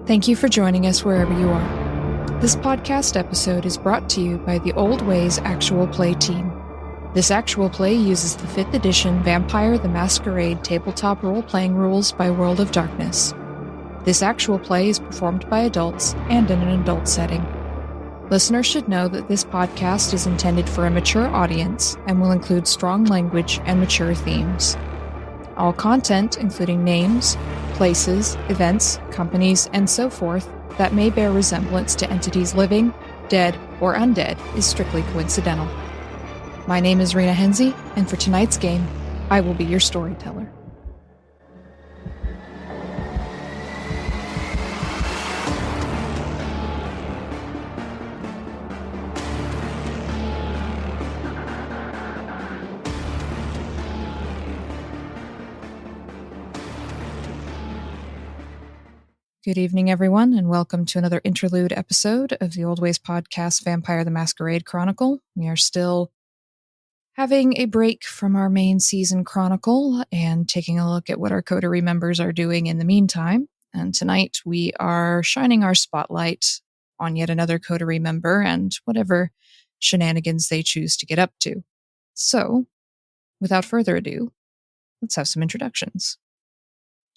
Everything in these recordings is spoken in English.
Thank you for joining us wherever you are. This podcast episode is brought to you by the Old Ways Actual Play team. This actual play uses the 5th edition Vampire the Masquerade tabletop role-playing rules by World of Darkness. This actual play is performed by adults and in an adult setting. Listeners should know that this podcast is intended for a mature audience and will include strong language and mature themes. All content, including names, places, events, companies, and so forth, that may bear resemblance to entities living, dead, or undead is strictly coincidental. My name is Rena Henze, and for tonight's game, I will be your storyteller. Good evening, everyone, and welcome to another Interlude episode of the Old Ways podcast, Vampire the Masquerade Chronicle. We are still having a break from our main season chronicle and taking a look at what our coterie members are doing in the meantime. And tonight we are shining our spotlight on yet another coterie member and whatever shenanigans they choose to get up to. So, without further ado, let's have some introductions.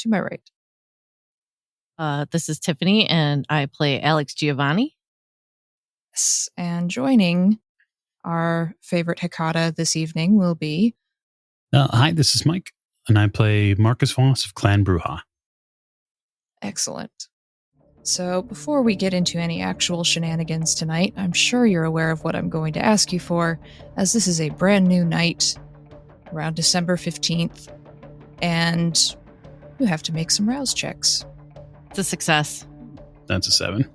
To my right. This is Tiffany, and I play Alex Giovanni. Yes, and joining our favorite Hecata this evening will be... Hi, this is Mike, and I play Marcus Voss of Clan Bruja. Excellent. So, before we get into any actual shenanigans tonight, I'm sure you're aware of what I'm going to ask you for, as this is a brand new night, around December 15th, and you have to make some rouse checks. It's a success. That's a 7.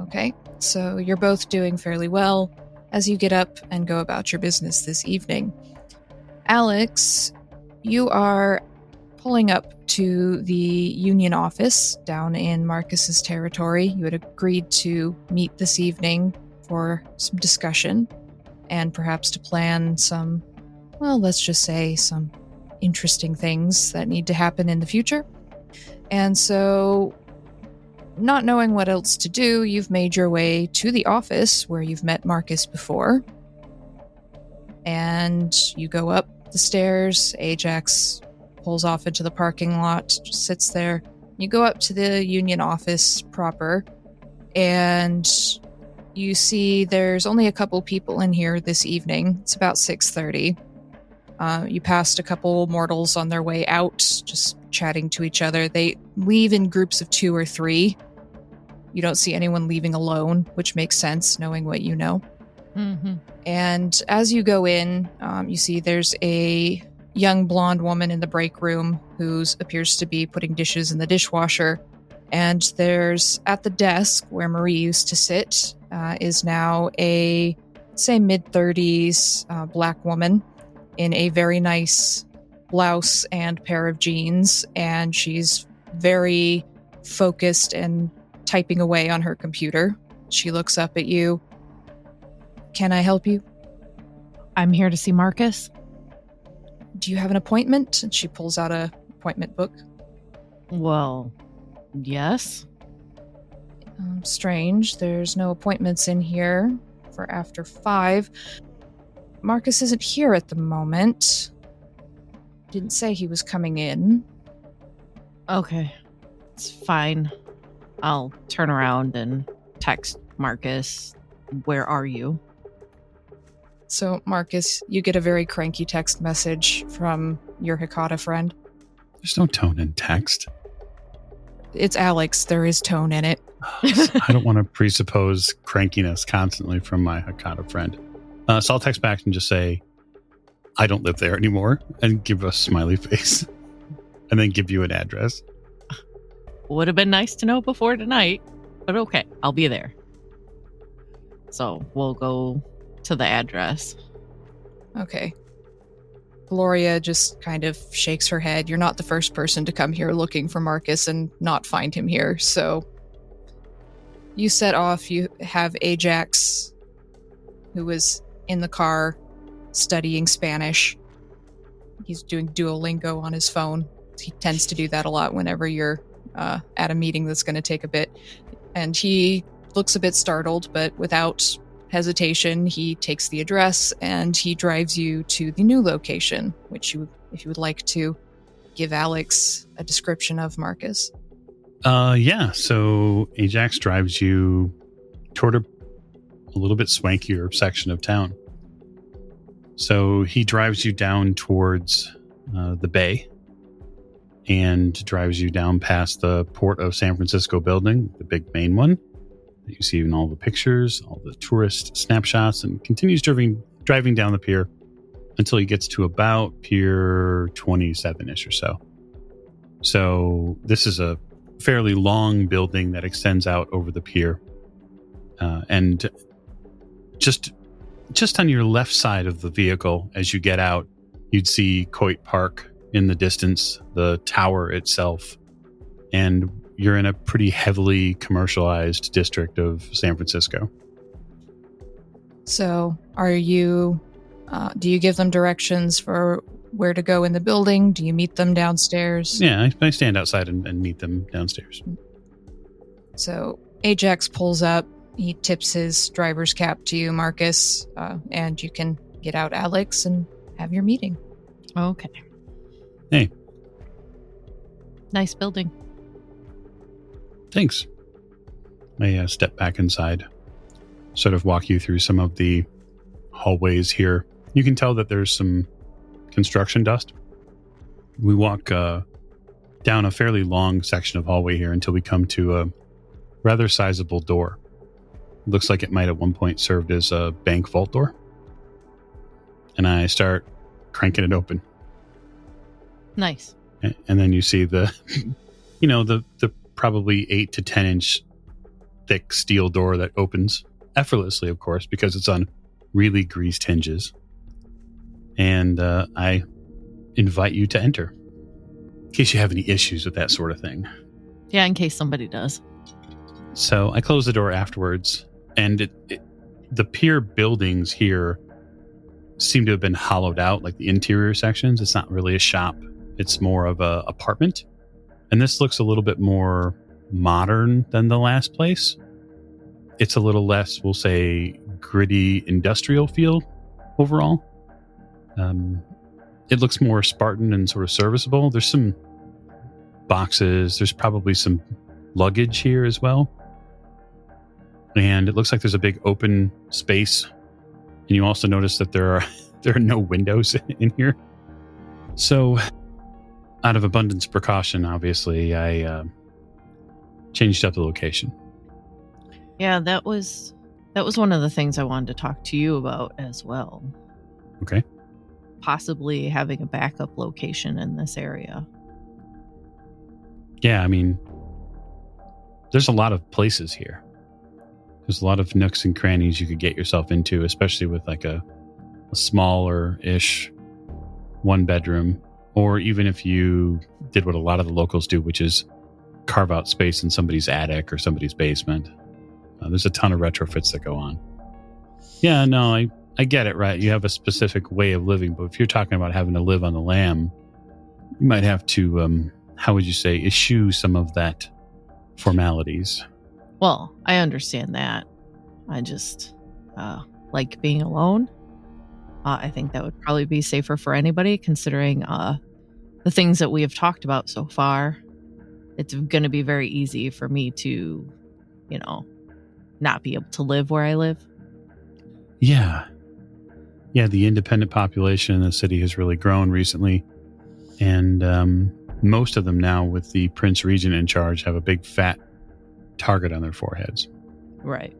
Okay, so you're both doing fairly well as you get up and go about your business this evening. Alex, you are pulling up to the Union office down in Marcus's territory. You had agreed to meet this evening for some discussion and perhaps to plan some, well, let's just say some interesting things that need to happen in the future. And so, not knowing what else to do, you've made your way to the office where you've met Marcus before. And you go up the stairs. Ajax pulls off into the parking lot, just sits there. You go up to the Union office proper, and you see there's only a couple people in here this evening. It's about 6:30. You passed a couple mortals on their way out, just chatting to each other. They leave in groups of 2 or 3. You don't see anyone leaving alone, which makes sense, knowing what you know. Mm-hmm. And as you go in, you see there's a young blonde woman in the break room who appears to be putting dishes in the dishwasher. And there's, at the desk where Marie used to sit, is now a, say, mid-30s black woman in a very nice blouse and pair of jeans, and she's very focused and typing away on her computer. She looks up at you. Can I help you? I'm here to see Marcus. Do you have an appointment? And she pulls out a appointment book. Well, yes. Strange. There's no appointments in here for after 5. Marcus isn't here at the moment. Didn't say he was coming in. Okay. It's fine. I'll turn around and text Marcus. Where are you? So, Marcus, you get a very cranky text message from your Hecata friend. There's no tone in text. It's Alex. There is tone in it. I don't want to presuppose crankiness constantly from my Hecata friend. So I'll text back and just say, I don't live there anymore, and give a smiley face. And then give you an address. Would have been nice to know before tonight, but okay, I'll be there. So we'll go to the address. Okay. Gloria just kind of shakes her head. You're not the first person to come here looking for Marcus and not find him here, so you set off. You have Ajax, who was in the car studying Spanish. He's doing Duolingo on his phone. He tends to do that a lot whenever you're at a meeting that's going to take a bit. And he looks a bit startled, but without hesitation, he takes the address and he drives you to the new location, which if you would like to give Alex a description of, Marcus. Yeah. So Ajax drives you toward a little bit swankier section of town. So he drives you down towards the bay and drives you down past the Port of San Francisco building, the big main one that you see in all the pictures, all the tourist snapshots, and continues driving down the pier until he gets to about Pier 27-ish or so. So this is a fairly long building that extends out over the pier. And just on your left side of the vehicle, as you get out, you'd see Coit Park in the distance, the tower itself, and you're in a pretty heavily commercialized district of San Francisco. So are you, do you give them directions for where to go in the building? Do you meet them downstairs? Yeah, I stand outside and meet them downstairs. So Ajax pulls up. He tips his driver's cap to you, Marcus, and you can get out Alex and have your meeting. Okay. Hey. Nice building. Thanks. I step back inside, sort of walk you through some of the hallways here. You can tell that there's some construction dust. We walk down a fairly long section of hallway here until we come to a rather sizable door. It looks like it might at one point served as a bank vault door. And I start cranking it open. Nice. And then you see the, the probably 8 to 10 inch thick steel door that opens effortlessly, of course, because it's on really greased hinges. And I invite you to enter, in case you have any issues with that sort of thing. Yeah, in case somebody does. So I close the door afterwards, and the pier buildings here seem to have been hollowed out, like the interior sections. It's not really a shop. It's more of a apartment. And this looks a little bit more modern than the last place. It's a little less, we'll say, gritty industrial feel overall. It looks more Spartan and sort of serviceable. There's some boxes. There's probably some luggage here as well. And it looks like there's a big open space. And you also notice that there are no windows in here. So, out of abundance of precaution, obviously, I changed up the location. Yeah, that was one of the things I wanted to talk to you about as well. Okay. Possibly having a backup location in this area. Yeah, I mean, there's a lot of places here. There's a lot of nooks and crannies you could get yourself into, especially with like a smaller-ish one-bedroom. Or even if you did what a lot of the locals do, which is carve out space in somebody's attic or somebody's basement. There's a ton of retrofits that go on. Yeah, no, I get it, right? You have a specific way of living, but if you're talking about having to live on the lam, you might have to, how would you say, eschew some of that formalities. Well, I understand that. I just like being alone. I think that would probably be safer for anybody, considering the things that we have talked about so far. It's going to be very easy for me to, not be able to live where I live. Yeah. Yeah, the independent population in the city has really grown recently. And most of them now, with the Prince Regent in charge, have a big fat target on their foreheads. Right.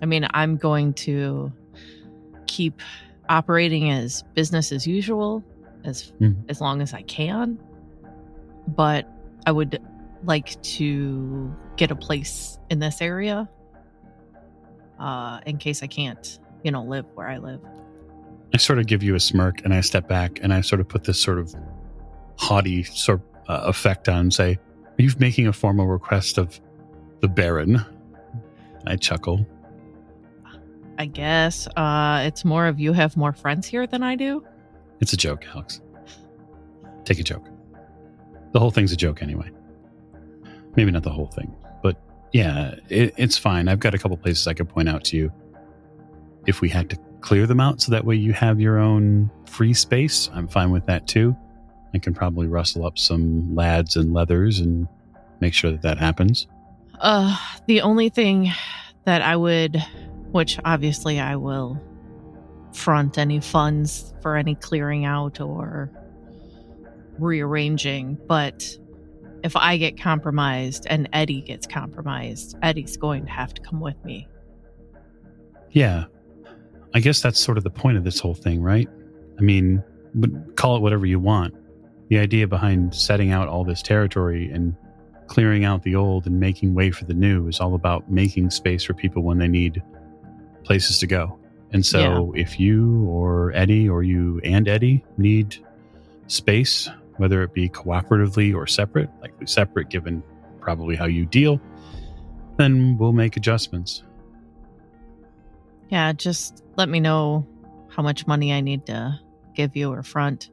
I mean, I'm going to keep operating as business as usual as long as I can. But I would like to get a place in this area in case I can't, live where I live. I sort of give you a smirk and I step back and I sort of put this sort of haughty sort of effect on and say, are you making a formal request of the Baron? I chuckle. I guess it's more of you have more friends here than I do. It's a joke, Alex. Take a joke. The whole thing's a joke anyway. Maybe not the whole thing, but yeah, it's fine. I've got a couple places I could point out to you. If we had to clear them out so that way you have your own free space, I'm fine with that too. I can probably rustle up some lads and leathers and make sure that happens. The only thing that I would, which obviously I will front any funds for any clearing out or rearranging, but if I get compromised and Eddie gets compromised, Eddie's going to have to come with me. Yeah. I guess that's sort of the point of this whole thing, right? I mean, call it whatever you want. The idea behind setting out all this territory and clearing out the old and making way for the new is all about making space for people when they need places to go. And so if you or Eddie or you and Eddie need space, whether it be cooperatively or separate, likely separate given probably how you deal, then we'll make adjustments. Yeah, just let me know how much money I need to give you or front.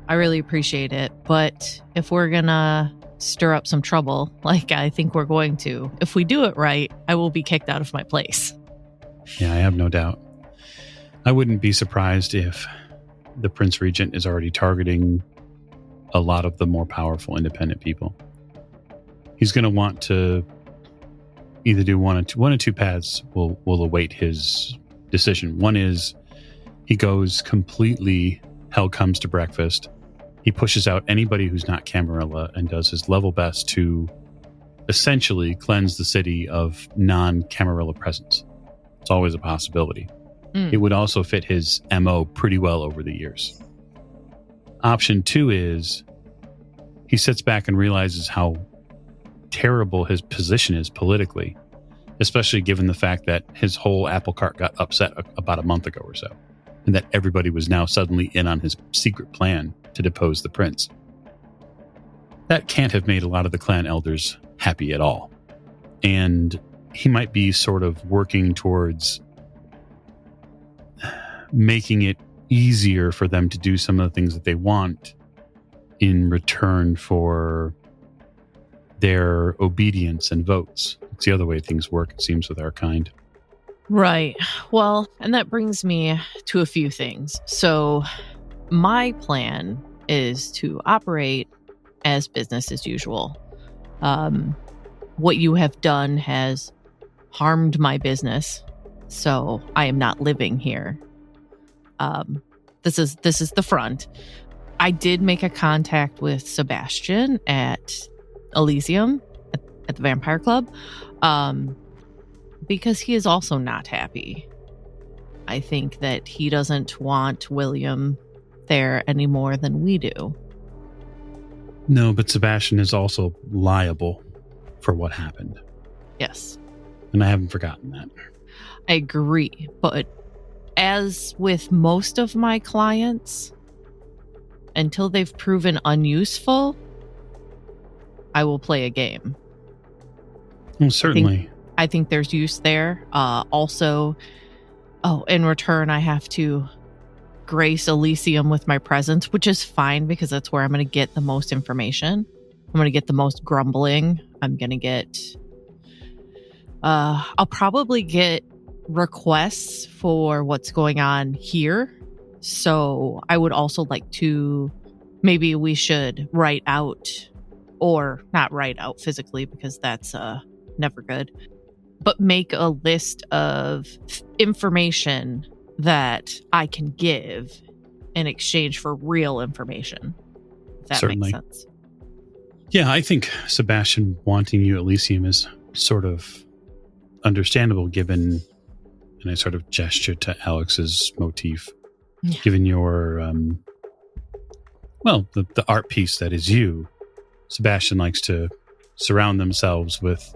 I really appreciate it, but if we're gonna stir up some trouble, like I think we're going to, if we do it right, I will be kicked out of my place. Yeah, I have no doubt. I wouldn't be surprised if the Prince Regent is already targeting a lot of the more powerful independent people. He's going to want to either do one of two paths will await his decision. One is he goes completely hell comes to breakfast. He pushes out anybody who's not Camarilla and does his level best to essentially cleanse the city of non-Camarilla presence. It's always a possibility. It would also fit his MO pretty well over the years. Option 2 is he sits back and realizes how terrible his position is politically, especially given the fact that his whole apple cart got upset about a month ago or so, and that everybody was now suddenly in on his secret plan to depose the prince. That can't have made a lot of the clan elders happy at all. And he might be sort of working towards making it easier for them to do some of the things that they want in return for their obedience and votes. It's the other way things work, it seems, with our kind. Right. Well, and that brings me to a few things. So my plan is to operate as business as usual. What you have done has harmed my business, so I am not living here. This is the front. I did make a contact with Sebastian at Elysium at the Vampire Club, because he is also not happy. I think that he doesn't want William there any more than we do. No, but Sebastian is also liable for what happened. Yes. And I haven't forgotten that. I agree, but as with most of my clients, until they've proven unuseful, I will play a game. Well, certainly. I think there's use there. Also, in return, I have to grace Elysium with my presence, which is fine because that's where I'm going to get the most information. I'm going to get the most grumbling. I'm going to get... I'll probably get requests for what's going on here. So I would also like to... Maybe we should write out, or not write out physically because that's never good, but make a list of information that I can give in exchange for real information. If that Certainly. makes sense. Yeah, I think Sebastian wanting you at Elysium is sort of understandable given, and I sort of gesture to Alex's motif, given your, the art piece that is you. Sebastian likes to surround themselves with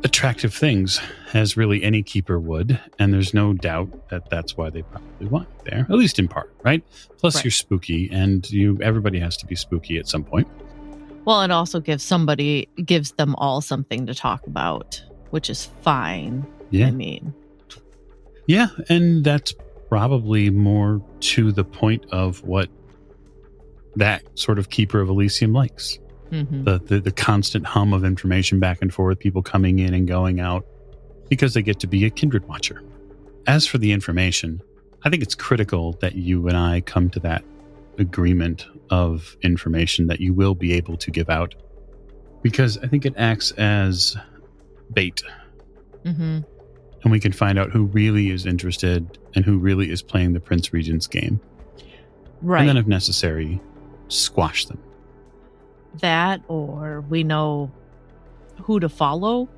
attractive things, as really any keeper would, and there's no doubt that that's why they probably want you there, at least in part, right? Plus, right. You're spooky, and everybody has to be spooky at some point. Well, it also gives them all something to talk about, which is fine. Yeah. I mean, yeah, and that's probably more to the point of what that sort of keeper of Elysium likes. Mm-hmm. The constant hum of information back and forth, people coming in and going out, because they get to be a kindred watcher. As for the information, I think it's critical that you and I come to that agreement of information that you will be able to give out, because I think it acts as bait. Mm-hmm. And we can find out who really is interested and who really is playing the Prince Regent's game. Right. And then, if necessary, squash them. That, or we know who to follow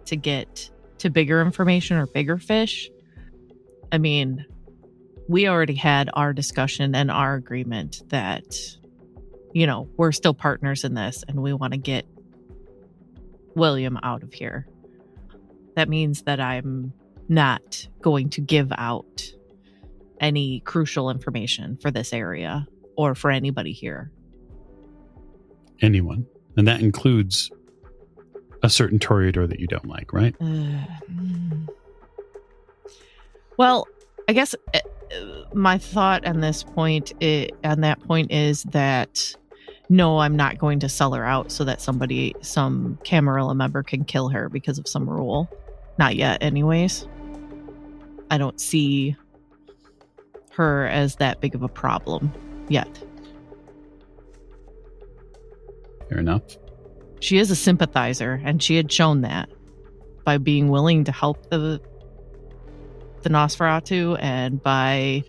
to get to bigger information or bigger fish. I mean, we already had our discussion and our agreement that, we're still partners in this and we want to get William out of here. That means that I'm not going to give out any crucial information for this area or for anybody here. Anyone. And that includes a certain toreador that you don't like, right? Well, I guess my thought on that point is that no, I'm not going to sell her out so that some Camarilla member can kill her because of some rule. Not yet, anyways. I don't see her as that big of a problem yet. Fair enough. She is a sympathizer, and she had shown that by being willing to help the Nosferatu and by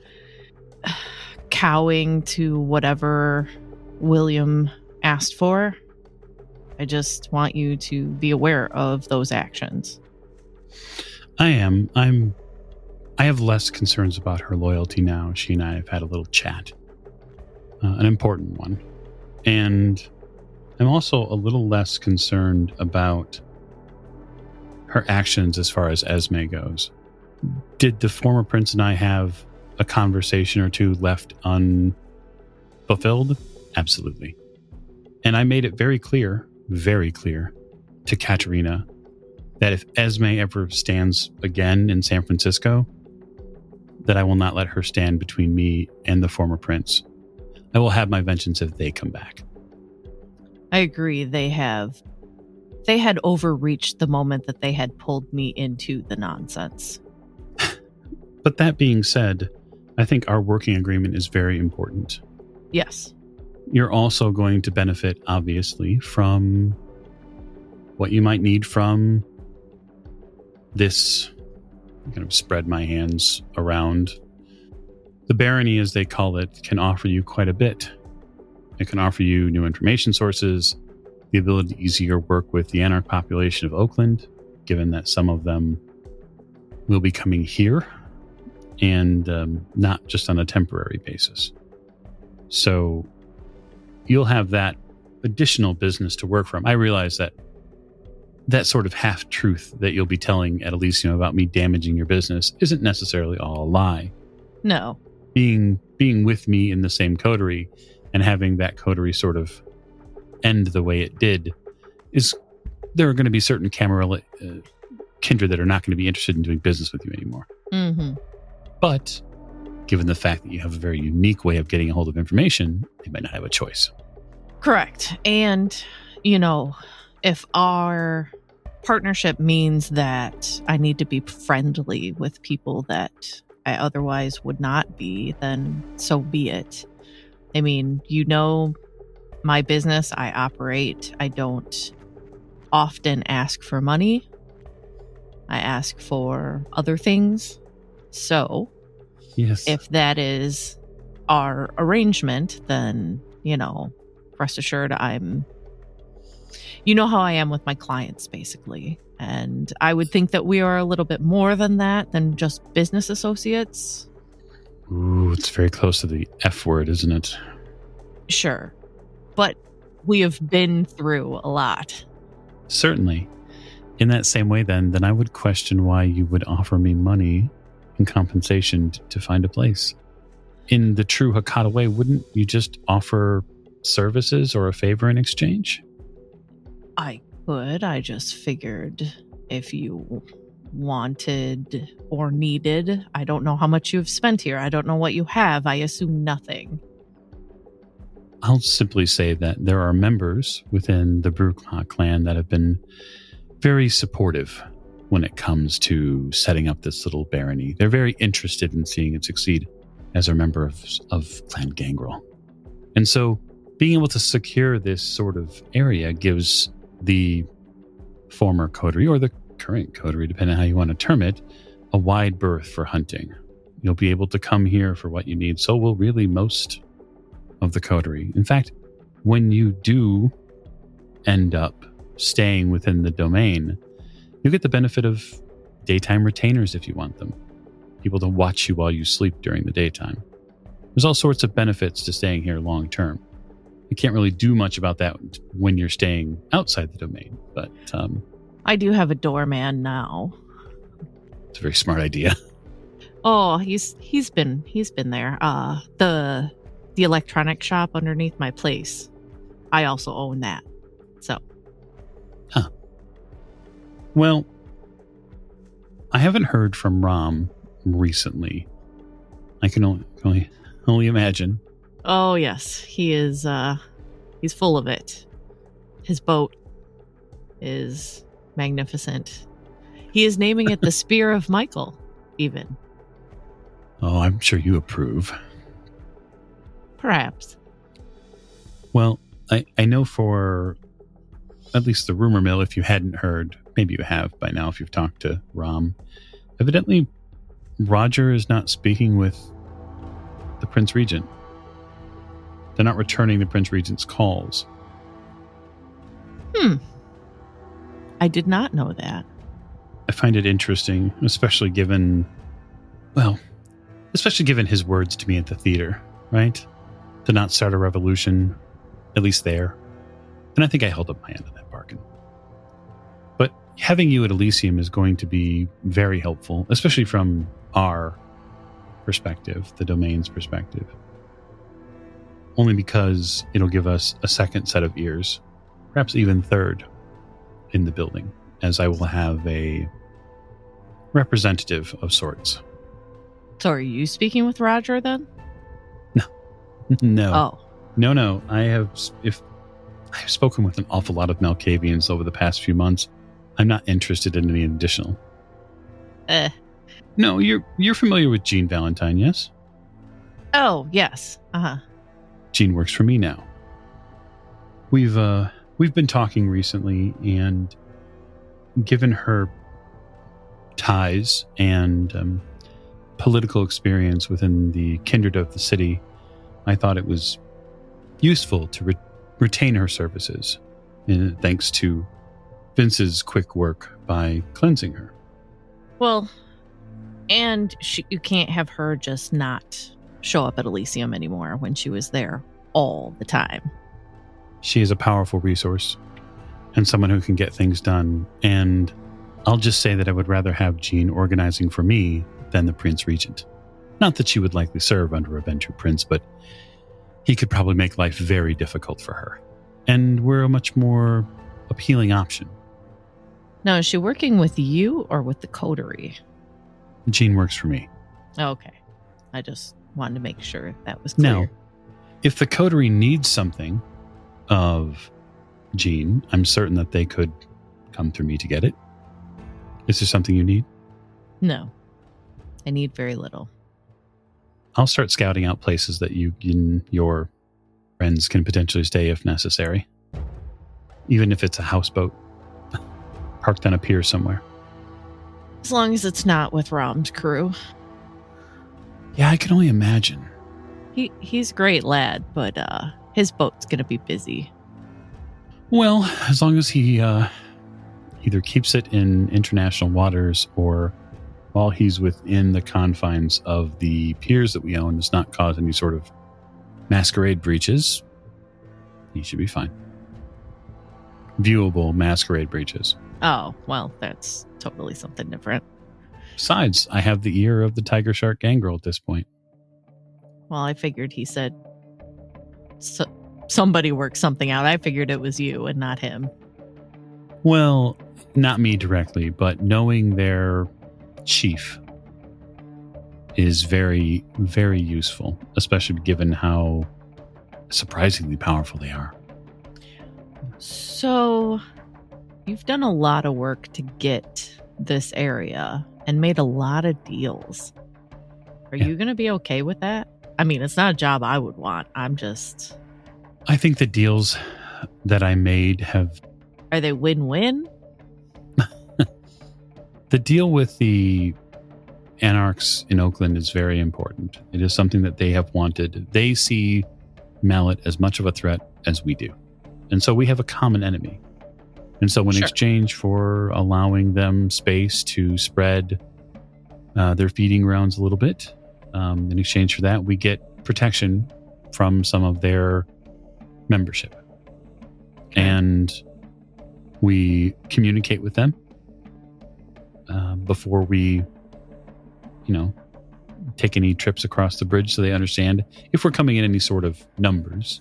cowing to whatever William asked for. I just want you to be aware of those actions. I am. I have less concerns about her loyalty now. She and I have had a little chat. An important one. And I'm also a little less concerned about her actions as far as Esme goes. Did the former prince and I have a conversation or two left unfulfilled? Absolutely. And I made it very clear to Katerina that if Esme ever stands again in San Francisco, that I will not let her stand between me and the former prince. I will have my vengeance if they come back. I agree. They had overreached the moment that they had pulled me into the nonsense. But that being said, I think our working agreement is very important. Yes. You're also going to benefit, obviously, from what you might need from this. I'm going to spread my hands around. The barony, as they call it, can offer you quite a bit. It can offer you new information sources, the ability to easier work with the Anarch population of Oakland, given that some of them will be coming here, and not just on a temporary basis. So you'll have that additional business to work from. I realize that sort of half-truth that you'll be telling at Elysium about me damaging your business isn't necessarily all a lie. No. Being with me in the same coterie and having that coterie sort of end the way it did there are going to be certain Camarilla kindred that are not going to be interested in doing business with you anymore. Mm-hmm. But given the fact that you have a very unique way of getting a hold of information, they might not have a choice. Correct. And, if our partnership means that I need to be friendly with people that I otherwise would not be, then so be it. I mean, my business, I operate. I don't often ask for money. I ask for other things. So, yes, if that is our arrangement, then, rest assured you know how I am with my clients, basically. And I would think that we are a little bit more than that, than just business associates. Ooh, it's very close to the F word, isn't it? Sure. But we have been through a lot. Certainly. In that same way, then I would question why you would offer me money in compensation to find a place. In the true Hakata way, wouldn't you just offer services or a favor in exchange? I could. I just figured if you wanted or needed, I don't know how much you've spent here. I don't know what you have. I assume nothing. I'll simply say that there are members within the Brukma clan that have been very supportive when it comes to setting up this little barony. They're very interested in seeing it succeed as a member of Clan Gangrel. And so being able to secure this sort of area gives the former coterie, or the current coterie, depending on how you want to term it, a wide berth for hunting. You'll be able to come here for what you need. So will really most of the coterie. In fact, when you do end up staying within the domain, you get the benefit of daytime retainers if you want them. People to watch you while you sleep during the daytime. There's all sorts of benefits to staying here long term. You can't really do much about that when you're staying outside the domain, but I do have a doorman now. It's a very smart idea. Oh, he's been there. The electronic shop underneath my place, I also own that. So. Huh. Well, I haven't heard from Rom recently. I can only imagine. Oh yes, he is. He's full of it. His boat is magnificent. He is naming it the Spear of Michael, even. Oh, I'm sure you approve. Perhaps. Well, I know for at least the rumor mill, if you hadn't heard, maybe you have by now if you've talked to Rom, evidently Roger is not speaking with the Prince Regent. They're not returning the Prince Regent's calls. I did not know that. I find it interesting, especially given his words to me at the theater, right? To not start a revolution, at least there. And I think I held up my end of that bargain. But having you at Elysium is going to be very helpful, especially from our perspective, the domain's perspective. Only because it'll give us a second set of ears, perhaps even third, in the building, as I will have a representative of sorts. So are you speaking with Roger then? No. Oh. No. I've spoken with an awful lot of Malkavians over the past few months. I'm not interested in any additional. No, you're familiar with Jean Valentine, yes? Oh, yes. Uh-huh. Jean works for me now. We've been talking recently, and given her ties and political experience within the kindred of the city, I thought it was useful to retain her services, thanks to Vince's quick work by cleansing her. Well, and you can't have her just not show up at Elysium anymore when she was there all the time. She is a powerful resource and someone who can get things done. And I'll just say that I would rather have Jean organizing for me than the Prince Regent. Not that she would likely serve under a Ventrue Prince, but he could probably make life very difficult for her. And we're a much more appealing option. Now, is she working with you or with the coterie? Jean works for me. Okay. I just wanted to make sure that was clear. Now, if the coterie needs something of Jean, I'm certain that they could come through me to get it. Is there something you need? No. I need very little. I'll start scouting out places that you and your friends can potentially stay if necessary. Even if it's a houseboat parked on a pier somewhere. As long as it's not with Rom's crew. Yeah, I can only imagine. He's a great lad, but his boat's going to be busy. Well, as long as he either keeps it in international waters or while he's within the confines of the piers that we own, does not cause any sort of masquerade breaches, he should be fine. Viewable masquerade breaches. Oh, well, that's totally something different. Besides, I have the ear of the Tiger Shark Gangrel at this point. Well, I figured he said somebody worked something out. I figured it was you and not him. Well, not me directly, but knowing their chief is very, very useful, especially given how surprisingly powerful they are. So, you've done a lot of work to get this area and made a lot of deals. Are you going to be okay with that? I mean, it's not a job I would want. I think the deals that I made have... Are they win-win? The deal with the Anarchs in Oakland is very important. It is something that they have wanted. They see Mallet as much of a threat as we do. And so we have a common enemy. And so in exchange for allowing them space to spread their feeding grounds a little bit, in exchange for that, we get protection from some of their membership. And we communicate with them before we, take any trips across the bridge so they understand if we're coming in any sort of numbers.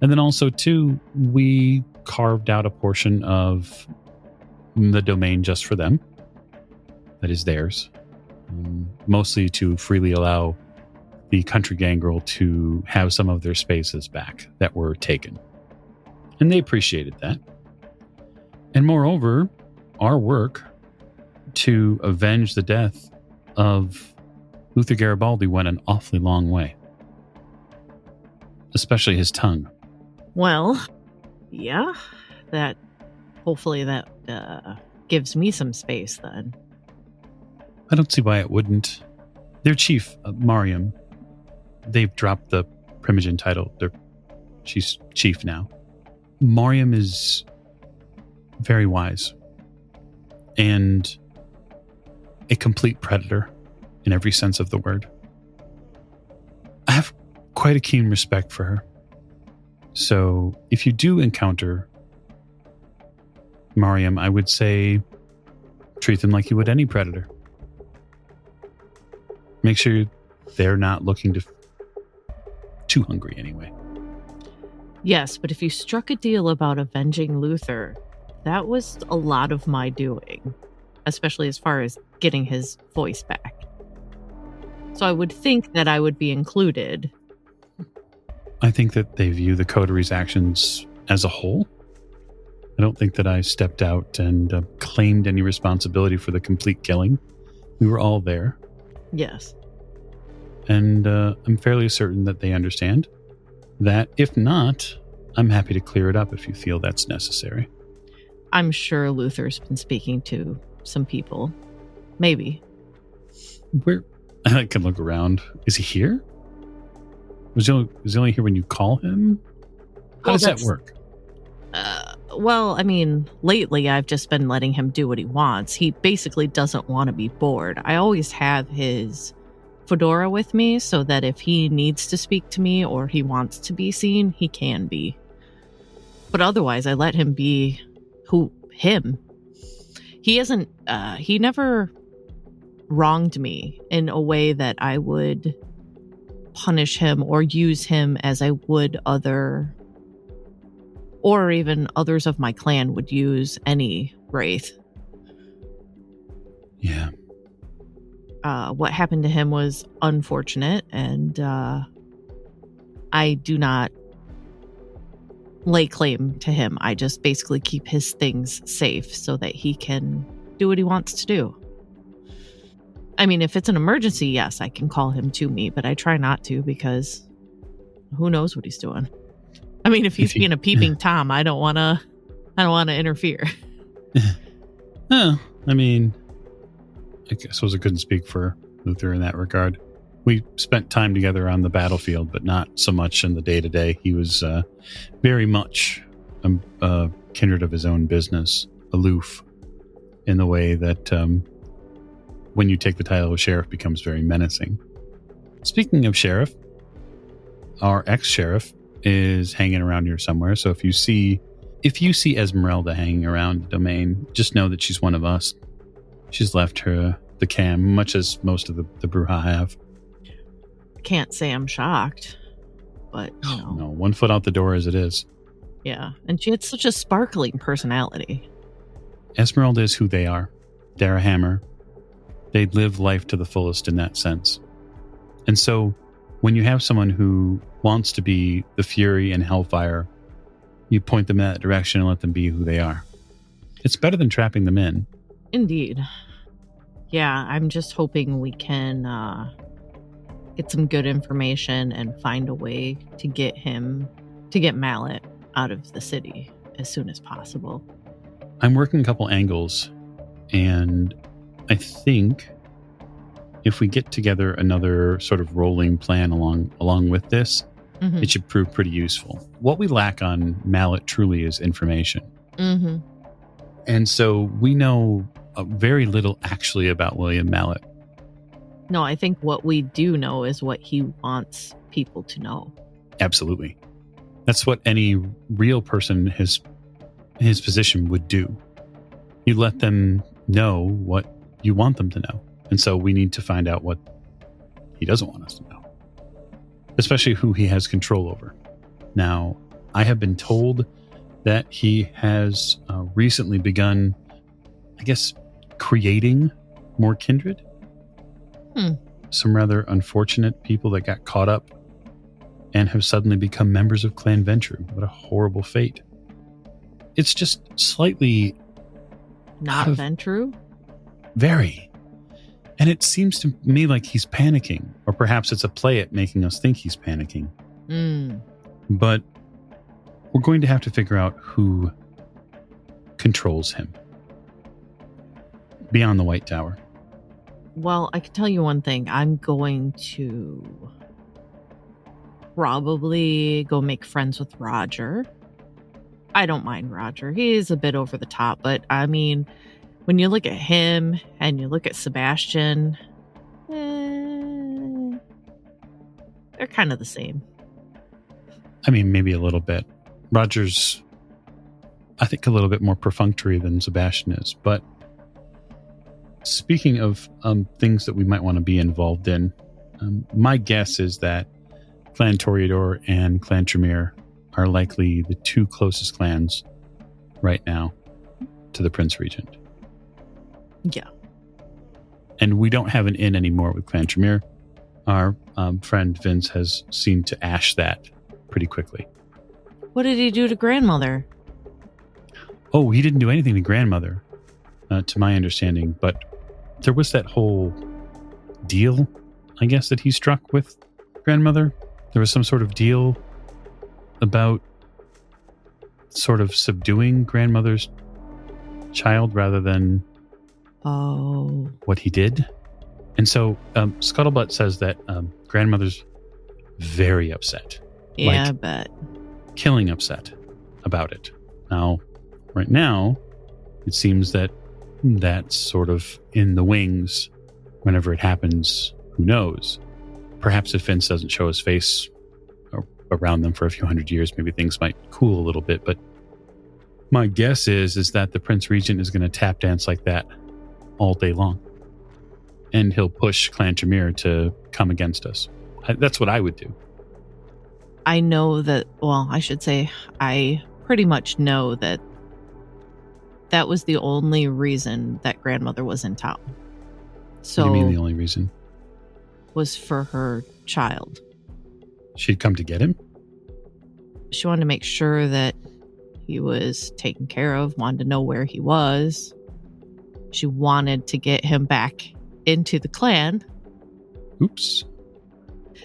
And then also, too, we carved out a portion of the domain just for them. That is theirs. Mostly to freely allow the country gangrel to have some of their spaces back that were taken. And they appreciated that. And moreover, our work to avenge the death of Luther Garibaldi went an awfully long way. Especially his tongue. Well, yeah, hopefully that gives me some space then. I don't see why it wouldn't. Their chief, Mariam, they've dropped the Primogen title. She's chief now. Mariam is very wise and a complete predator in every sense of the word. I have quite a keen respect for her. So if you do encounter Mariam, I would say treat them like you would any predator. Make sure they're not looking too hungry anyway. Yes, but if you struck a deal about avenging Luther, that was a lot of my doing, especially as far as getting his voice back. So I would think that I would be included. I think that they view the coteries' actions as a whole. I don't think that I stepped out and claimed any responsibility for the complete killing. We were all there. Yes. And I'm fairly certain that they understand that. If not, I'm happy to clear it up if you feel that's necessary. I'm sure Luther's been speaking to some people. Maybe. Where? I can look around. Is he here? Was he only here when you call him? How does that work? Well, I mean, lately I've just been letting him do what he wants. He basically doesn't want to be bored. I always have his fedora with me so that if he needs to speak to me or he wants to be seen, he can be. But otherwise, I let him be him. He never wronged me in a way that I would punish him or use him as I would or even others of my clan would use any wraith. Yeah. What happened to him was unfortunate, and I do not lay claim to him. I just basically keep his things safe so that he can do what he wants to do. I mean, if it's an emergency, yes, I can call him to me, but I try not to because who knows what he's doing. I mean, if he's being a peeping Tom, I don't want to interfere. Oh, I mean, I suppose I couldn't speak for Luther in that regard. We spent time together on the battlefield, but not so much in the day-to-day. He was very much a kindred of his own business, aloof in the way that when you take the title of sheriff becomes very menacing. Speaking of sheriff, our ex-sheriff is hanging around here somewhere. So if you see Esmeralda hanging around the domain, just know that she's one of us. She's left the cam, much as most of the Bruja have. Can't say I'm shocked, but No, 1 foot out the door as it is. Yeah, and she had such a sparkling personality. Esmeralda is who they are. They're a hammer. They live life to the fullest in that sense. And so when you have someone who wants to be the Fury and Hellfire, you point them in that direction and let them be who they are. It's better than trapping them in. Indeed. Yeah, I'm just hoping we can get some good information and find a way to get Mallet out of the city as soon as possible. I'm working a couple angles, and I think if we get together another sort of rolling plan along with this, it should prove pretty useful. What we lack on Mallet truly is information. Mm-hmm. And so we know very little actually about William Mallet. No, I think what we do know is what he wants people to know. Absolutely. That's what any real person in his position would do. You let them know what you want them to know. And so we need to find out what he doesn't want us to know, especially who he has control over. Now, I have been told that he has recently begun, I guess, creating more kindred. Some rather unfortunate people that got caught up and have suddenly become members of Clan Ventru. What a horrible fate. It's just slightly... Not Ventru? Very. And it seems to me like he's panicking, or perhaps it's a play at making us think he's panicking. But we're going to have to figure out who controls him beyond the White Tower. Well, I can tell you one thing. I'm going to probably go make friends with Roger. I don't mind Roger. He's a bit over the top, but I mean, when you look at him and you look at Sebastian, they're kind of the same. I mean, maybe a little bit. Roger's, I think, a little bit more perfunctory than Sebastian is. But speaking of things that we might want to be involved in, my guess is that Clan Toreador and Clan Tremere are likely the two closest clans right now to the Prince Regent. Yeah. And we don't have an in anymore with Clan Tremere. Our friend Vince has seemed to ash that pretty quickly. What did he do to grandmother? Oh, he didn't do anything to grandmother, to my understanding. But there was that whole deal, I guess, that he struck with grandmother. There was some sort of deal about sort of subduing grandmother's child rather than what he did. And so Scuttlebutt says that grandmother's very upset. Yeah, I bet. Killing upset about it. Now, right now, it seems that that's sort of in the wings. Whenever it happens, who knows? Perhaps if Vince doesn't show his face around them for a few hundred years, maybe things might cool a little bit. But my guess is that the Prince Regent is going to tap dance like that all day long. And he'll push Clan Tremere to come against us. That's what I would do. I know that, well, I should say, I pretty much know that that was the only reason that grandmother was in town. So, what do you mean the only reason? Was for her child. She'd come to get him? She wanted to make sure that he was taken care of, wanted to know where he was. She wanted to get him back into the clan. Oops.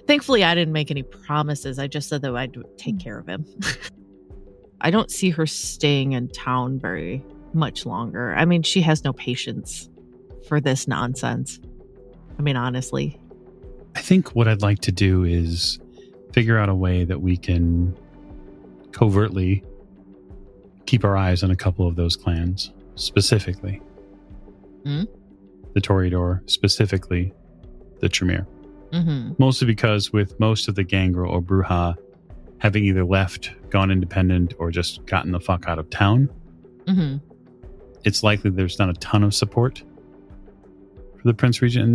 Thankfully, I didn't make any promises. I just said that I'd take care of him. I don't see her staying in town very much longer. I mean, she has no patience for this nonsense. I mean, honestly. I think what I'd like to do is figure out a way that we can covertly keep our eyes on a couple of those clans, specifically. The Toreador, specifically the Tremere. Mostly because with most of the Gangrel or Bruja having either left, gone independent, or just gotten the fuck out of town, it's likely there's not a ton of support for the Prince Regent in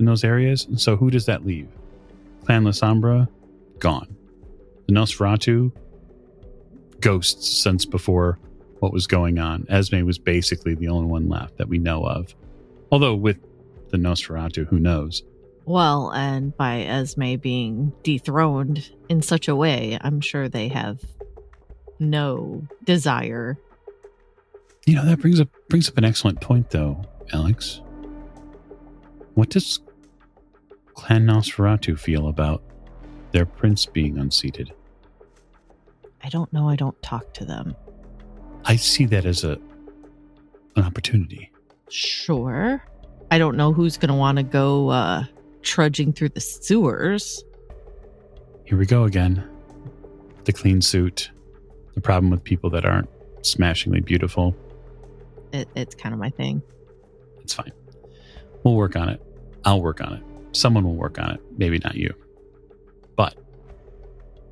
those areas. And so who does that leave? Clan La Sombra, gone. The Nosferatu, ghosts since before what was going on. Esme was basically the only one left that we know of. Although with the Nosferatu, who knows? Well, and by Esme being dethroned in such a way, I'm sure they have no desire. That brings up an excellent point, though, Alex. What does Clan Nosferatu feel about their prince being unseated? I don't know. I don't talk to them. I see that as an opportunity. Sure. I don't know who's going to want to go trudging through the sewers. Here we go again. The clean suit. The problem with people that aren't smashingly beautiful. It's kind of my thing. It's fine. We'll work on it. I'll work on it. Someone will work on it. Maybe not you. But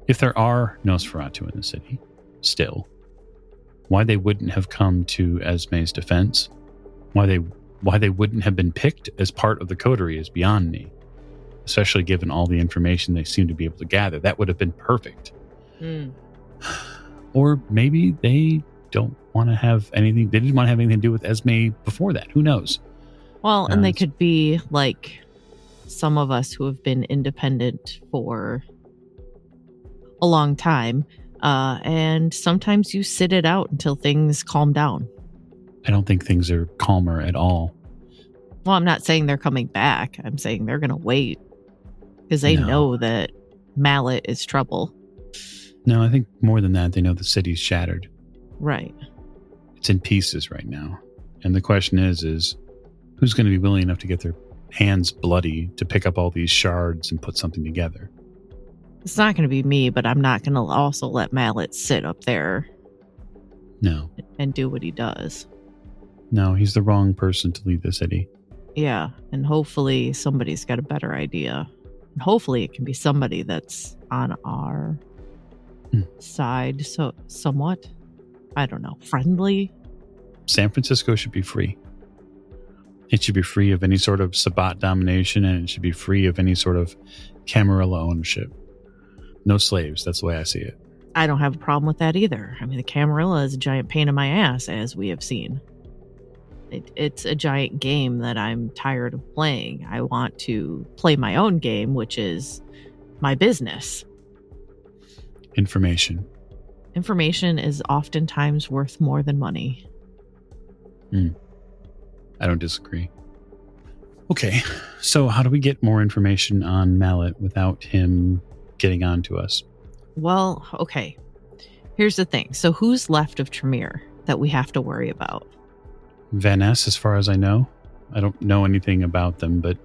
if there are Nosferatu in the city, still, why they wouldn't have come to Esme's defense, why they wouldn't have been picked as part of the coterie is beyond me. Especially given all the information they seem to be able to gather. That would have been perfect. Or maybe they don't want to have anything. They didn't want to have anything to do with Esme before that. Who knows? Well, and they could be like some of us who have been independent for a long time. And sometimes you sit it out until things calm down. I don't think things are calmer at all. Well, I'm not saying they're coming back. I'm saying they're going to wait because they know that Mallet is trouble. No, I think more than that, they know the city's shattered. Right. It's in pieces right now. And the question is who's going to be willing enough to get their hands bloody to pick up all these shards and put something together? It's not going to be me, but I'm not going to also let Mallet sit up there. No. And do what he does. No, he's the wrong person to lead the city. Yeah, and hopefully somebody's got a better idea. And hopefully it can be somebody that's on our side, so somewhat, I don't know, friendly. San Francisco should be free. It should be free of any sort of Sabbat domination, and it should be free of any sort of Camarilla ownership. No slaves, that's the way I see it. I don't have a problem with that either. I mean, the Camarilla is a giant pain in my ass, as we have seen. It's a giant game that I'm tired of playing. I want to play my own game, which is my business. Information. Information is oftentimes worth more than money. I don't disagree. Okay, so how do we get more information on Mallet without him getting on to us? Well, okay. Here's the thing. So who's left of Tremere that we have to worry about? Van Ness, as far as I know. I don't know anything about them, but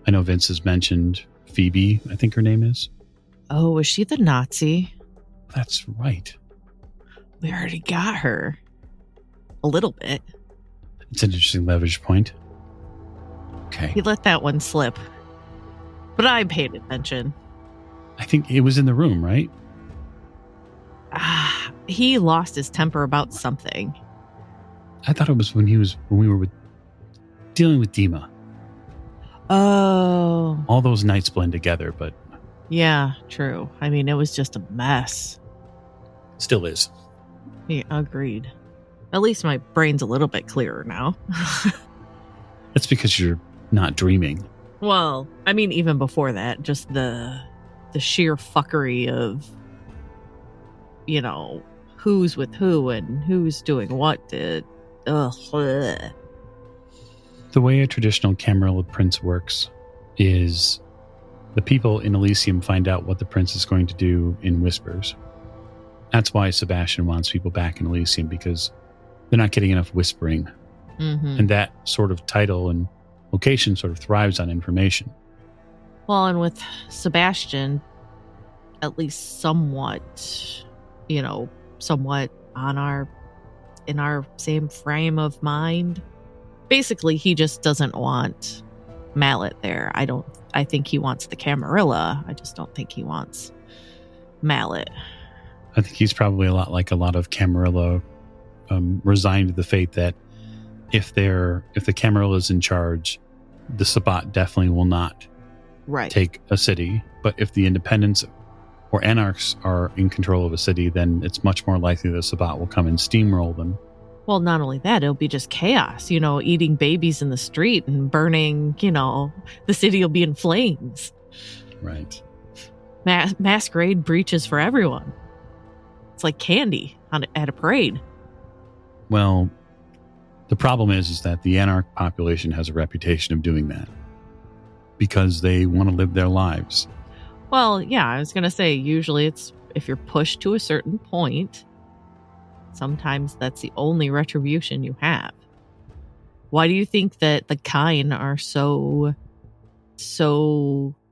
I know Vince has mentioned Phoebe, I think her name is. Oh, is she the Nazi? That's right. We already got her. A little bit. It's an interesting leverage point. Okay. He let that one slip. But I paid attention. I think it was in the room, right? He lost his temper about something. I thought it was when we were dealing with Dima. Oh. All those nights blend together, but... Yeah, true. I mean, it was just a mess. Still is. Yeah, agreed. At least my brain's a little bit clearer now. That's because you're not dreaming. Well, I mean, even before that, just the sheer fuckery of, who's with who and who's doing what. The way a traditional Camarilla prince works is the people in Elysium find out what the prince is going to do in whispers. That's why Sebastian wants people back in Elysium, because they're not getting enough whispering. Mm-hmm. And that sort of title and location sort of thrives on information. Well, and with Sebastian, at least somewhat in our same frame of mind. Basically, he just doesn't want Mallet there. I think he wants the Camarilla. I just don't think he wants Mallet. I think he's probably a lot like a lot of Camarilla, resigned to the fate that if the Camarilla is in charge, the Sabbat definitely will not take a city. But if the independents or anarchs are in control of a city, then it's much more likely the Sabbat will come and steamroll them. Well, not only that, it'll be just chaos, eating babies in the street and burning, the city will be in flames. Right. Masquerade breaches for everyone. It's like candy at a parade. Well, the problem is that the anarch population has a reputation of doing that because they want to live their lives. Well, yeah, I was going to say, usually it's if you're pushed to a certain point, sometimes that's the only retribution you have. Why do you think that the kind are so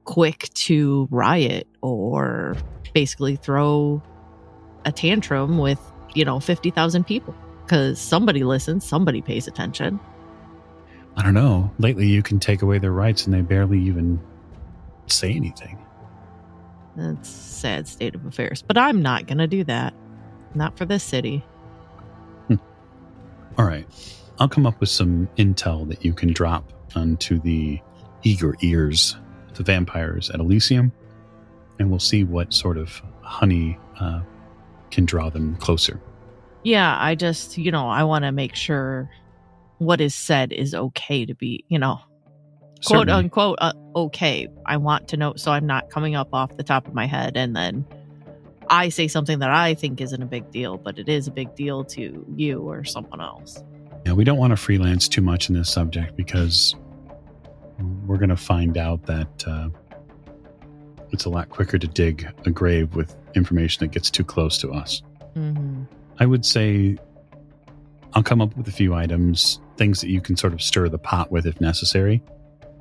quick to riot or basically throw a tantrum with, 50,000 people? Because somebody listens, somebody pays attention. I don't know. Lately, you can take away their rights and they barely even say anything. That's a sad state of affairs. But I'm not going to do that. Not for this city. All right. I'll come up with some intel that you can drop onto the eager ears of the vampires at Elysium, and we'll see what sort of honey can draw them closer. Yeah, I just, I want to make sure what is said is okay to be, quote unquote, okay. I want to know, so I'm not coming up off the top of my head and then I say something that I think isn't a big deal, but it is a big deal to you or someone else. Yeah, we don't want to freelance too much in this subject because we're going to find out that it's a lot quicker to dig a grave with information that gets too close to us. Mm-hmm. I would say I'll come up with a few items, things that you can sort of stir the pot with if necessary.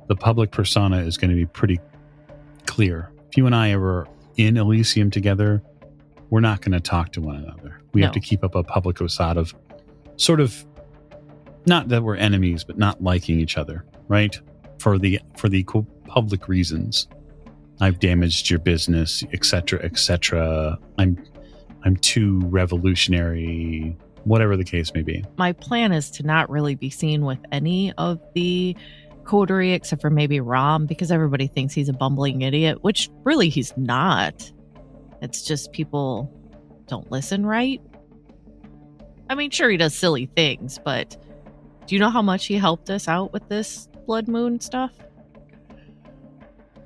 The public persona is going to be pretty clear. If you and I are in Elysium together, we're not going to talk to one another. We have to keep up a public facade of sort of, not that we're enemies, but not liking each other, right? For the public reasons. I've damaged your business, etc., etc. I'm too revolutionary, whatever the case may be. My plan is to not really be seen with any of the coterie except for maybe Rom, because everybody thinks he's a bumbling idiot, which really he's not. It's just people don't listen right. I mean, sure, he does silly things, but do you know how much he helped us out with this blood moon stuff?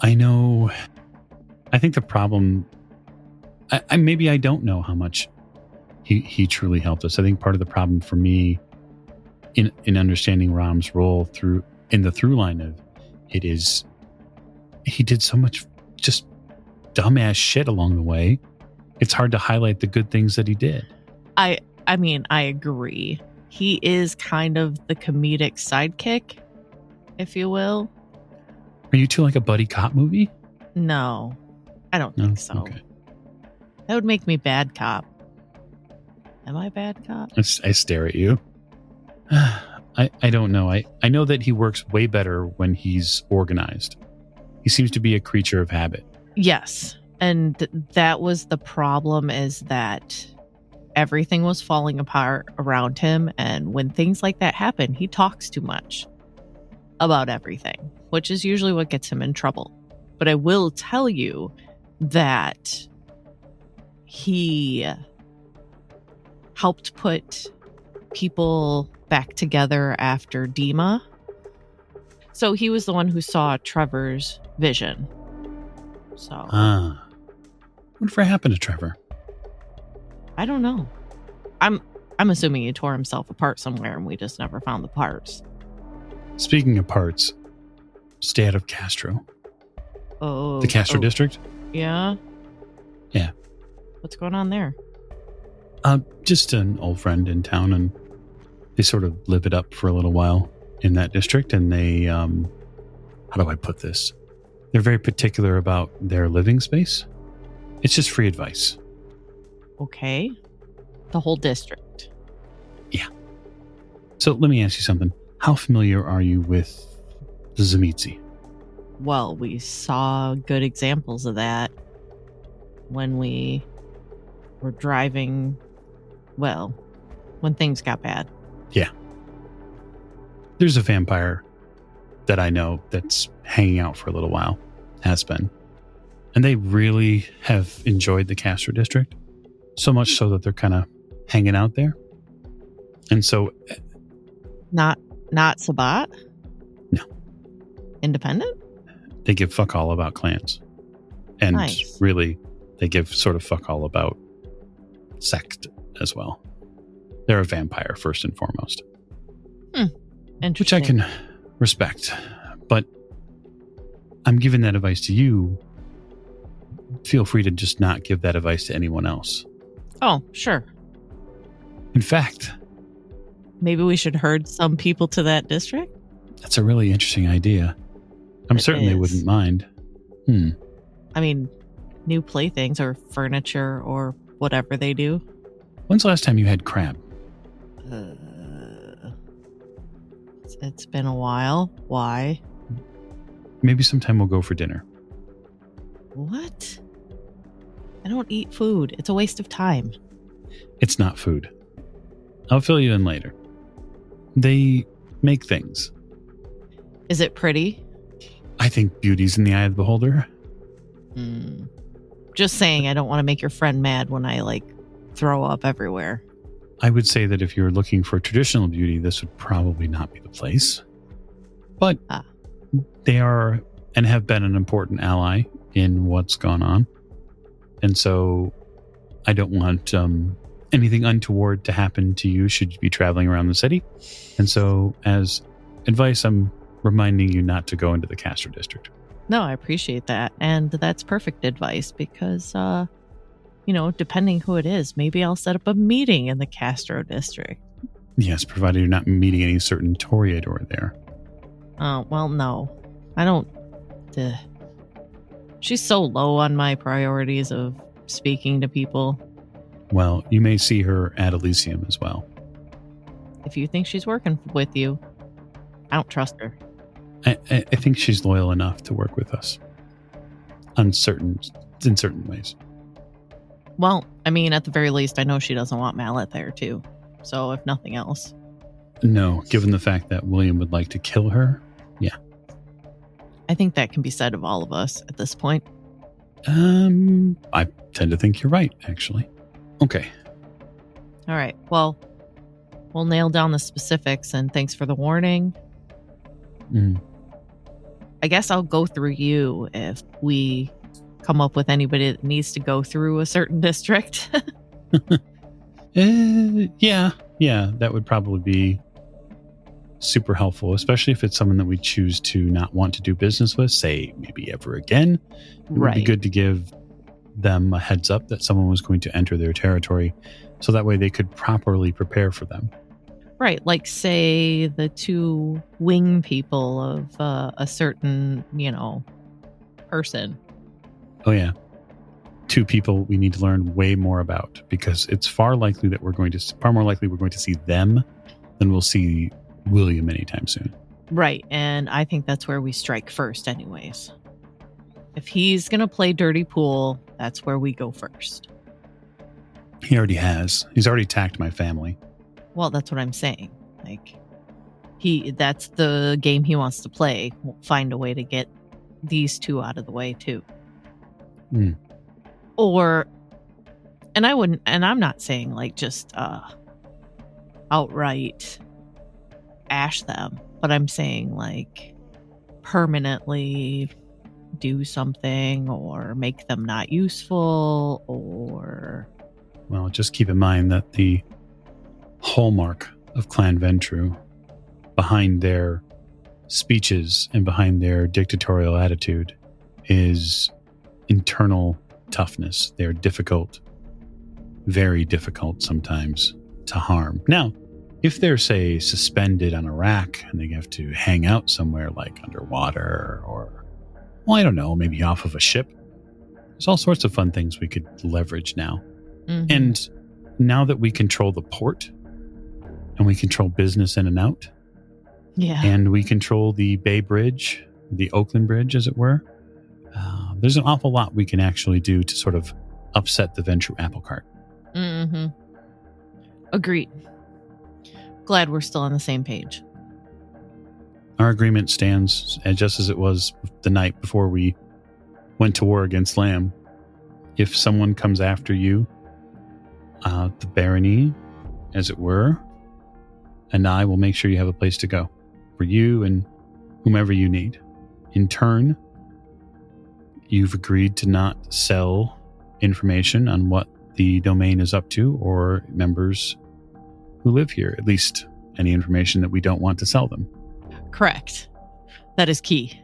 I know. I think the problem... maybe I don't know how much he truly helped us. I think part of the problem for me in understanding Rom's role in the through line of it is he did so much just dumbass shit along the way. It's hard to highlight the good things that he did. I mean, I agree. He is kind of the comedic sidekick, if you will. Are you two like a buddy cop movie? No, I don't think so. Okay. That would make me bad cop. Am I bad cop? I stare at you. I don't know. I know that he works way better when he's organized. He seems to be a creature of habit. Yes. And that was the problem, is that everything was falling apart around him. And when things like that happen, he talks too much about everything, which is usually what gets him in trouble. But I will tell you that he helped put people back together after Dima. So he was the one who saw Trevor's vision. So whatever happened to Trevor? I don't know. I'm assuming he tore himself apart somewhere and we just never found the parts. Speaking of parts, stay out of Castro. Oh, the Castro district? Yeah. Yeah. What's going on there? Just an old friend in town, and they sort of live it up for a little while in that district, and they, how do I put this? They're very particular about their living space. It's just free advice. Okay. The whole district. Yeah. So let me ask you something. How familiar are you with the Zamitzi? Well, we saw good examples of that when we were driving, when things got bad. Yeah. There's a vampire that I know that's hanging out for a little while, has been. And they really have enjoyed the Castro district, so much so that they're kind of hanging out there. And so, Not Sabat? No. Independent? they give fuck all about clans. And Nice. really, they give sort of fuck all about sect as well. They're a vampire first and foremost. Interesting. Which I can respect. But I'm giving that advice to you. Feel free to just not give that advice to anyone else. Oh, sure. In fact, Maybe we should herd some people to that district? that's a really interesting idea. I'm It certain they is. wouldn't mind. I mean, new playthings or furniture or whatever they do. When's the last time you had crab? It's been a while. Why? Maybe sometime we'll go for dinner. What? I don't eat food. It's a waste of time. It's not food. I'll fill you in later. They make things. Is it pretty? I think beauty's in the eye of the beholder. Just saying, I don't want to make your friend mad when I throw up everywhere. I would say that if you're looking for traditional beauty, this would probably not be the place. But they are and have been an important ally in what's gone on. And so I don't want anything untoward to happen to you should you be traveling around the city. And so as advice, I'm reminding you not to go into the Castro district. No, I appreciate that. And that's perfect advice because, depending who it is, maybe I'll set up a meeting in the Castro district. Yes, provided you're not meeting any certain Toreador there. Well, no. I don't... She's so low on my priorities of speaking to people. Well, you may see her at Elysium as well. If you think she's working with you, I don't trust her. I think she's loyal enough to work with us in certain ways. Well, I mean, at the very least, I know she doesn't want Mallet there, too. So, if nothing else. No, given the fact that William would like to kill her, yeah. I think that can be said of all of us at this point. I tend to think you're right, actually. Okay. All right. Well, we'll nail down the specifics, and thanks for the warning. I guess I'll go through you if we come up with anybody that needs to go through a certain district. Yeah, that would probably be super helpful, especially if it's someone that we choose to not want to do business with, say maybe ever again. It would be good to give them a heads up that someone was going to enter their territory so that way they could properly prepare for them. Right, like say the two wing people of a certain, person. Oh yeah. Two people we need to learn way more about because it's far more likely we're going to see them than we'll see William anytime soon. Right, and I think that's where we strike first anyways. If he's going to play dirty pool, that's where we go first. He already has. He's already attacked my family. Well, that's what I'm saying. That's the game he wants to play. We'll find a way to get these two out of the way too. Or, and I'm not saying just outright ash them, but I'm saying permanently do something or make them not useful or... Well, just keep in mind that the hallmark of Clan Ventru, behind their speeches and behind their dictatorial attitude, is internal toughness. They're difficult, very difficult sometimes to harm. Now, if they're, say, suspended on a rack and they have to hang out somewhere like underwater or, well, I don't know, maybe off of a ship, there's all sorts of fun things we could leverage now. Mm-hmm. And now that we control the port and we control business in and out, and we control the Bay Bridge, the Oakland Bridge, as it were, there's an awful lot we can actually do to sort of upset the Ventru apple cart. Mm-hmm. Agreed. Glad we're still on the same page. Our agreement stands just as it was the night before we went to war against Lamb. If someone comes after you, the barony, as it were, and I will make sure you have a place to go for you and whomever you need. In turn, you've agreed to not sell information on what the domain is up to or members who live here, at least any information that we don't want to sell them. Correct. That is key.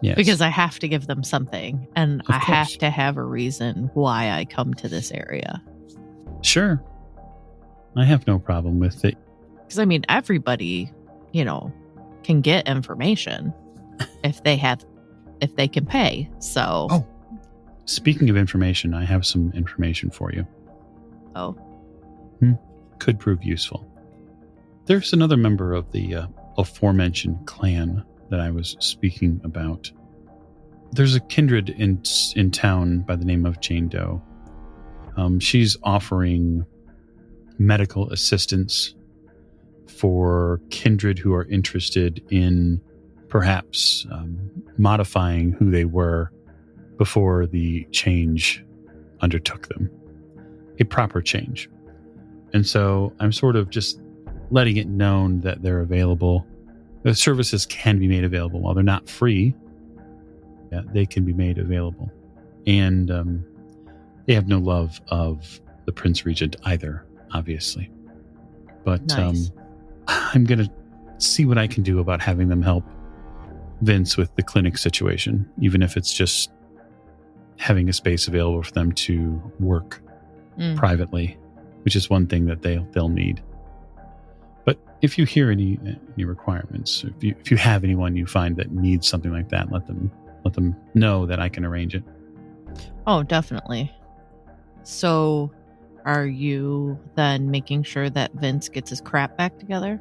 Yes. Because I have to give them something, and Of I have course. to have a reason why I come to this area. Sure. I have no problem with it. Because, I mean, everybody, can get information if they can pay. So. Oh. Speaking of information, I have some information for you. Oh. Could prove useful. There's another member of the aforementioned clan that I was speaking about. There's a kindred in town by the name of Jane Doe. She's offering medical assistance for kindred who are interested in perhaps modifying who they were before the change undertook them. A proper change. And so I'm sort of just letting it known that they're available. The services can be made available. While they're not free, they can be made available. And they have no love of the Prince Regent either, obviously. But Nice. I'm going to see what I can do about having them help Vince with the clinic situation, even if it's just having a space available for them to work privately, which is one thing that they'll need. But if you hear any requirements, if you have anyone you find that needs something like that, let them know that I can arrange it. Oh, definitely. So, are you then making sure that Vince gets his crap back together?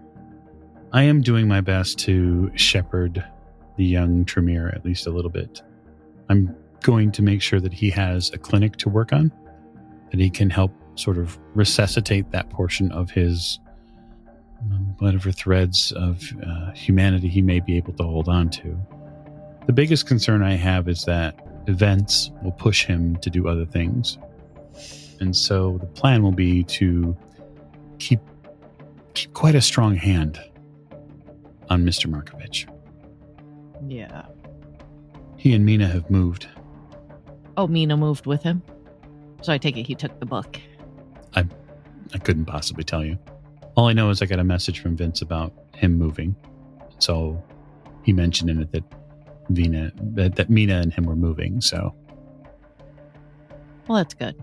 I am doing my best to shepherd the young Tremere at least a little bit. I'm going to make sure that he has a clinic to work on, that he can help sort of resuscitate that portion of his whatever threads of humanity he may be able to hold on to. The biggest concern I have is that events will push him to do other things. And so the plan will be to keep quite a strong hand on Mr. Markovich. Yeah. He and Mina have moved. Oh, Mina moved with him? So I take it he took the book. I couldn't possibly tell you. All I know is I got a message from Vince about him moving. So he mentioned in it that Mina and him were moving, so. Well, that's good.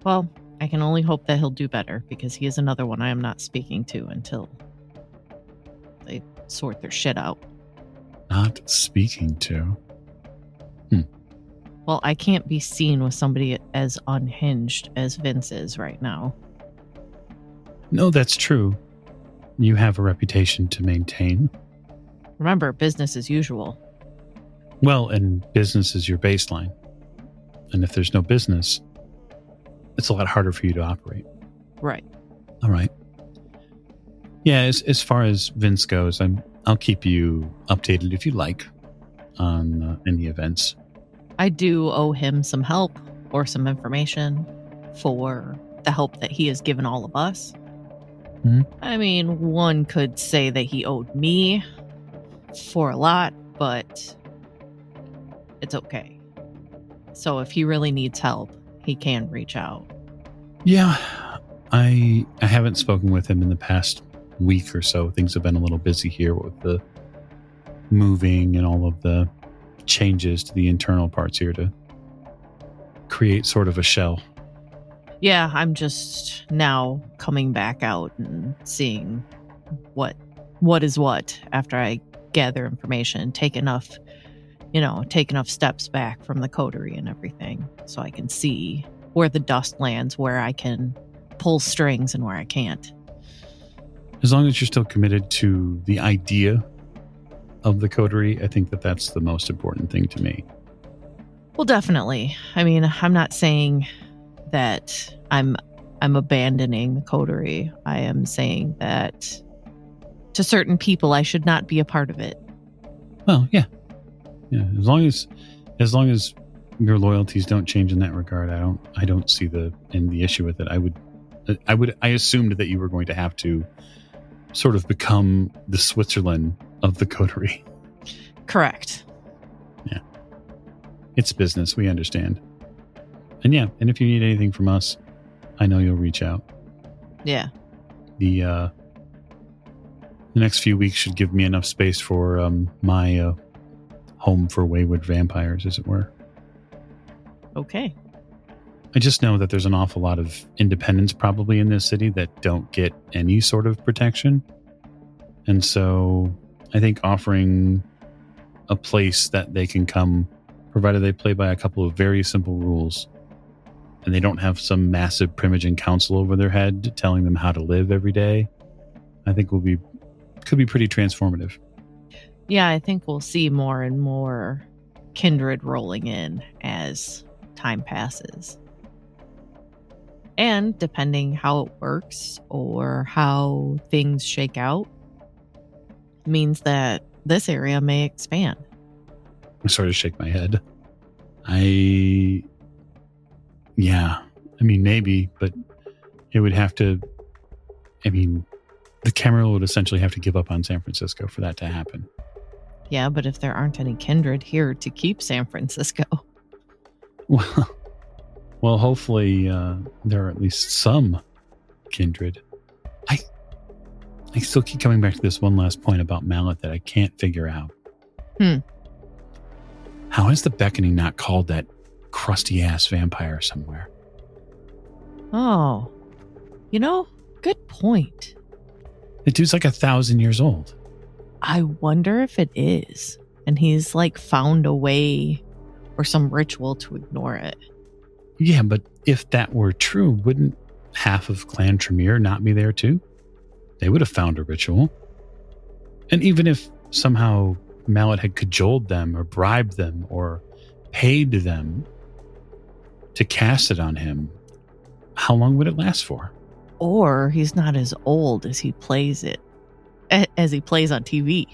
Well, I can only hope that he'll do better, because he is another one I am not speaking to until they sort their shit out. Not speaking to? Well, I can't be seen with somebody as unhinged as Vince is right now. No, that's true. You have a reputation to maintain. Remember, business as usual. Well, and business is your baseline. And if there's no business, it's a lot harder for you to operate. Right. All right. Yeah, as far as Vince goes, I'll keep you updated if you like on any events. I do owe him some help or some information for the help that he has given all of us. Mhm. I mean, one could say that he owed me for a lot, but it's okay. So if he really needs help, he can reach out. Yeah, I haven't spoken with him in the past week or so. Things have been a little busy here with the moving and all of the changes to the internal parts here to create sort of a shell. Yeah, I'm just now coming back out and seeing what is what after I gather information, take enough steps back from the coterie and everything, so I can see where the dust lands, where I can pull strings and where I can't. As long as you're still committed to the idea of the coterie, I think that that's the most important thing to me. Well, definitely. I mean, I'm not saying that I'm abandoning the coterie. I am saying that to certain people, I should not be a part of it. Well, yeah. As long as your loyalties don't change in that regard, I don't see the issue with it. I would I assumed that you were going to have to sort of become the Switzerland of the coterie. Correct. Yeah. It's business. We understand. And yeah, and if you need anything from us, I know you'll reach out. Yeah. The next few weeks should give me enough space for my home for wayward vampires, as it were. Okay. I just know that there's an awful lot of independents probably in this city that don't get any sort of protection. And so I think offering a place that they can come, provided they play by a couple of very simple rules, and they don't have some massive Primogen council over their head telling them how to live every day, I think could be pretty transformative. Yeah, I think we'll see more and more kindred rolling in as time passes. And depending how it works or how things shake out, means that this area may expand. I sort of shake my head. Yeah, I mean, maybe, but it would have to, the Camarilla would essentially have to give up on San Francisco for that to happen. Yeah, but if there aren't any kindred here to keep San Francisco. Well, hopefully there are at least some kindred. I still keep coming back to this one last point about Mallet that I can't figure out. How is the Beckoning not called that crusty-ass vampire somewhere? Oh, good point. The dude's like 1,000 years old. I wonder if it is. And he's found a way or some ritual to ignore it. Yeah, but if that were true, wouldn't half of Clan Tremere not be there too? They would have found a ritual. And even if somehow Mallet had cajoled them or bribed them or paid them to cast it on him, how long would it last for? Or he's not as old as he plays it, as he plays on TV.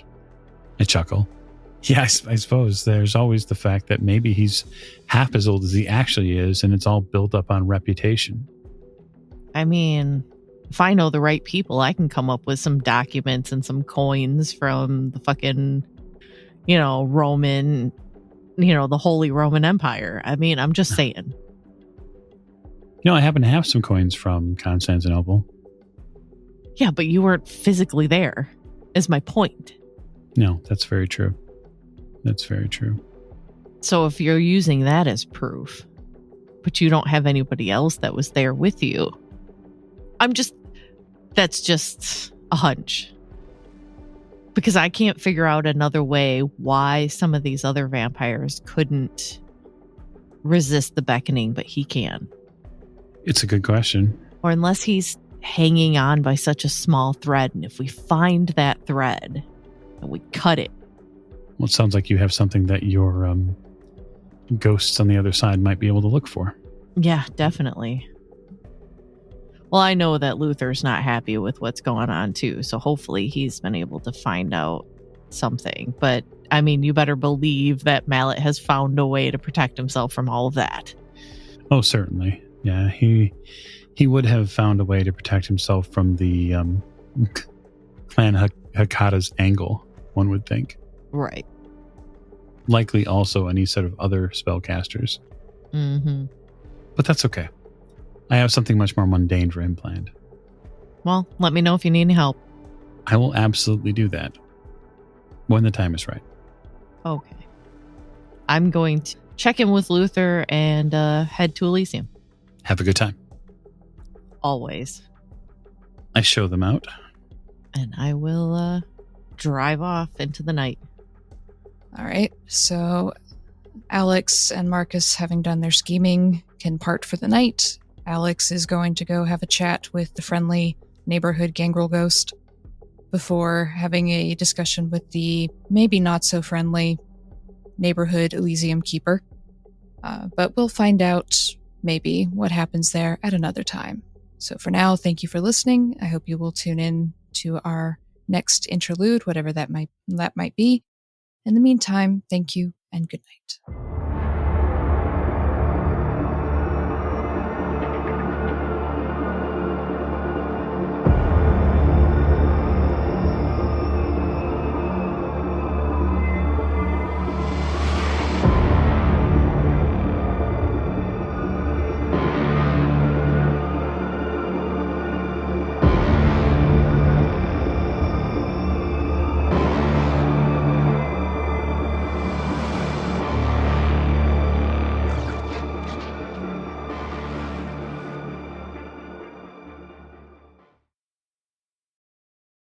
I chuckle. Yeah, I suppose there's always the fact that maybe he's half as old as he actually is, and it's all built up on reputation. I mean, if I know the right people, I can come up with some documents and some coins from the fucking, Roman, the Holy Roman Empire. I mean, I'm just saying. I happen to have some coins from Constantinople. Yeah, but you weren't physically there, is my point. No, that's very true. That's very true. So if you're using that as proof, but you don't have anybody else that was there with you, that's just a hunch. Because I can't figure out another way why some of these other vampires couldn't resist the beckoning, but he can. It's a good question. Or unless he's hanging on by such a small thread, and if we find that thread and we cut it. Well, it sounds like you have something that your ghosts on the other side might be able to look for. Yeah, definitely. Well, I know that Luther's not happy with what's going on too, so hopefully he's been able to find out something. But, you better believe that Mallet has found a way to protect himself from all of that. Oh, certainly. Yeah, he would have found a way to protect himself from the Clan Hakata's angle, one would think. Right. Likely also any set of other spellcasters. Mm-hmm. But that's okay. I have something much more mundane for him planned. Well, let me know if you need any help. I will absolutely do that when the time is right. Okay. I'm going to check in with Luther and head to Elysium. Have a good time. Always. I show them out. And I will drive off into the night. All right. So Alex and Marcus, having done their scheming, can part for the night. Alex is going to go have a chat with the friendly neighborhood gangrel ghost before having a discussion with the maybe not so friendly neighborhood Elysium keeper. But we'll find out maybe what happens there at another time. So for now, thank you for listening. I hope you will tune in to our next interlude, whatever that might be. In the meantime, thank you and good night.